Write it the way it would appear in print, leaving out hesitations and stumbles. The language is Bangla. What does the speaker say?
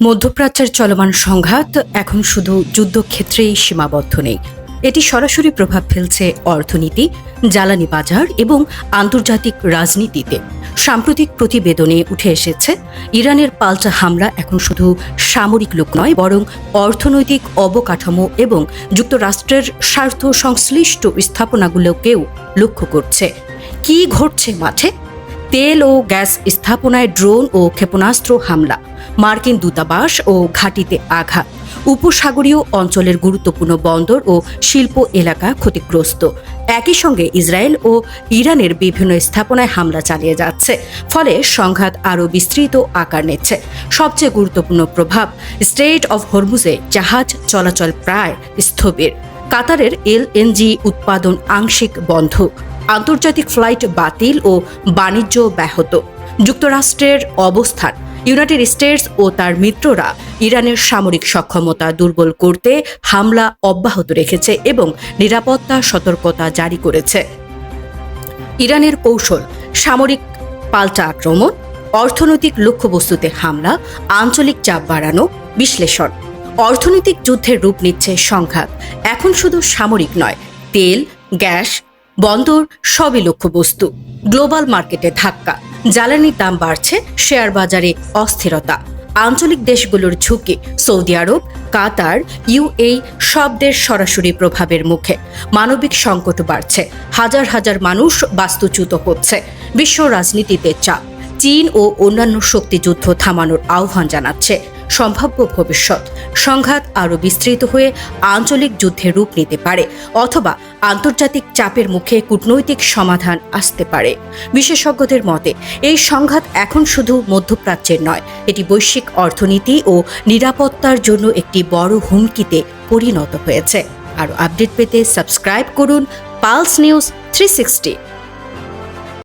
মধ্যপ্রাচ্যের চলমান সংঘাত এখন শুধু যুদ্ধক্ষেত্রেই সীমাবদ্ধ নেই। এটি সরাসরি প্রভাব ফেলছে অর্থনীতি, জ্বালানি বাজার এবং আন্তর্জাতিক রাজনীতিতে। সাম্প্রতিক প্রতিবেদনে উঠে এসেছে, ইরানের পাল্টা হামলা এখন শুধু সামরিক লক্ষ্য নয়, বরং অর্থনৈতিক অবকাঠামো এবং যুক্তরাষ্ট্রের স্বার্থ সংশ্লিষ্ট স্থাপনাগুলোকেও লক্ষ্য করছে। কি ঘটছে মাঠে? তেল ও গ্যাস স্থাপনায় ড্রোন ও ক্ষেপণাস্ত্র হামলা, মার্কিন দূতাবাস ও ঘাঁটিতে আঘাত, উপসাগরীয় অঞ্চলের গুরুত্বপূর্ণ বন্দর ও শিল্প এলাকা ক্ষতিগ্রস্ত। একই সঙ্গে ইসরায়েল ও ইরানের বিভিন্ন স্থাপনায় হামলা চালিয়ে যাচ্ছে, ফলে সংঘাত আরও বিস্তৃত আকার নিচ্ছে। সবচেয়ে গুরুত্বপূর্ণ প্রভাব, স্ট্রেইট অফ হরমুজে জাহাজ চলাচল প্রায় স্থবির। কাতারের এলএনজি উৎপাদন আংশিক বন্ধ, আন্তর্জাতিক ফ্লাইট বাতিল ও বাণিজ্য ব্যাহত। যুক্তরাষ্ট্রের অবস্থান, ইউনাইটেড স্টেটস ও তার মিত্ররা ইরানের সামরিক সক্ষমতা দুর্বল করতে হামলা অব্যাহত রেখেছে এবং নিরাপত্তা সতর্কতা জারি করেছে। ইরানের কৌশল, সামরিক পাল্টা আক্রমণ, অর্থনৈতিক লক্ষ্যবস্তুতে হামলা, আঞ্চলিক চাপ বাড়ানো। বিশ্লেষণ, অর্থনৈতিক যুদ্ধের রূপ নিচ্ছে সংঘাত। এখন শুধু সামরিক নয়, তেল, গ্যাস, বন্দর সবই লক্ষ্যবস্তু। গ্লোবাল মার্কেটে ধাক্কা, জ্বালানির দাম বাড়ছে, শেয়ার বাজারে অস্থিরতা। আঞ্চলিক দেশগুলোর ঝুঁকি, সৌদি আরব, কাতার, ইউএই সব দেশ সরাসরি প্রভাবের মুখে। মানবিক সংকট বাড়ছে, হাজার হাজার মানুষ বাস্তুচ্যুত হচ্ছে। বিশ্ব রাজনীতিতে চাপ, চীন ও অন্যান্য শক্তি যুদ্ধ থামানোর আহ্বান জানাচ্ছে। সম্ভাব্য ভবিষ্যৎ, সংঘাত আরও বিস্তৃত হয়ে আঞ্চলিক যুদ্ধের রূপ নিতে পারে, অথবা আন্তর্জাতিক চাপের মুখে কূটনৈতিক সমাধান আসতে পারে। বিশেষজ্ঞদের মতে, এই সংঘাত এখন শুধু মধ্যপ্রাচ্যের নয়, এটি বৈশ্বিক অর্থনীতি ও নিরাপত্তার জন্য একটি বড় হুমকিতে পরিণত হয়েছে। আরও আপডেট পেতে সাবস্ক্রাইব করুন পালস নিউজ 360।